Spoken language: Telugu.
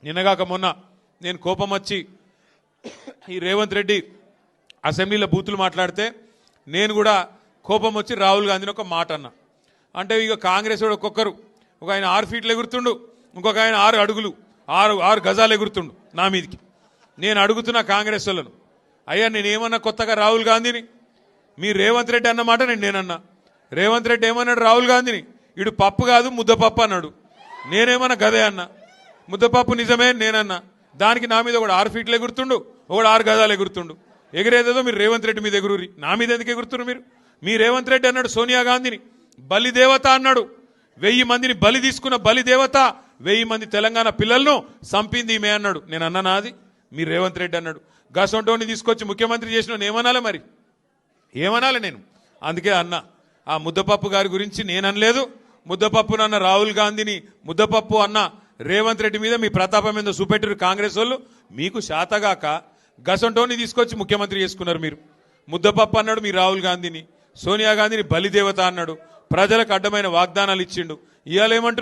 నిన్నగాక మొన్న నేను కోపం వచ్చి ఈ రేవంత్ రెడ్డి అసెంబ్లీలో బూతులు మాట్లాడితే నేను కూడా కోపం వచ్చి రాహుల్ గాంధీని ఒక మాట అన్నా. అంటే ఇక కాంగ్రెస్ వాడు ఒక్కొక్కరు, ఒక ఆయన 6 ఫీట్లు ఎగురుతుండు, ఇంకొక ఆయన 6 అడుగులు 6 గజాలు ఎగురుతుండు నా మీదికి. నేను అడుగుతున్నా కాంగ్రెస్ వాళ్ళను, అయ్యా నేనేమన్నా కొత్తగా రాహుల్ గాంధీని? మీ రేవంత్ రెడ్డి అన్నమాట నేనన్నా. రేవంత్ రెడ్డి ఏమన్నాడు రాహుల్ గాంధీని? ఇడు పప్పు కాదు ముద్దపప్పు అన్నాడు. నేనేమన్నా గదే అన్నా. ముద్దపప్పు నిజమే నేనన్నా. దానికి నా మీద ఒకడు 6 ఫీట్లు ఎగురుతుండు, ఒకడు 6 గజాలు ఎగురుతుండు. ఎగిరేదేదో మీరు రేవంత్ రెడ్డి మీద ఎగురురి, నా మీద ఎందుకు ఎగురుతున్నారు మీరు? మీ రేవంత్ రెడ్డి అన్నాడు సోనియా గాంధీని బలిదేవత అన్నాడు. 1000 మందిని బలి తీసుకున్న బలిదేవత, 1000 మంది తెలంగాణ పిల్లలను చంపింది ఈమె అన్నాడు. నేను అన్నానా? అది మీ రేవంత్ రెడ్డి అన్నాడు. గసొంటోని తీసుకొచ్చి ముఖ్యమంత్రి చేసిన ఏమనాలి మరి? ఏమనాలి నేను? అందుకే అన్నా, ఆ ముద్దపప్పు గారి గురించి నేను అనలేదు. ముద్దపప్పు అన్న రాహుల్ గాంధీని ముద్దపప్పు అన్న రేవంత్ రెడ్డి మీద మీ ప్రతాపం మీద చూపెట్టారు కాంగ్రెస్ వాళ్ళు. మీకు శాతగాక గసొంటోని తీసుకొచ్చి ముఖ్యమంత్రి చేసుకున్నారు మీరు. ముద్దపప్పు అన్నాడు మీ రాహుల్ గాంధీని, సోనియా గాంధీని బలిదేవత అన్నాడు, ప్రజలకు అడ్డమైన వాగ్దానాలు ఇచ్చిండు. ఇవాళ ఏమంటారు?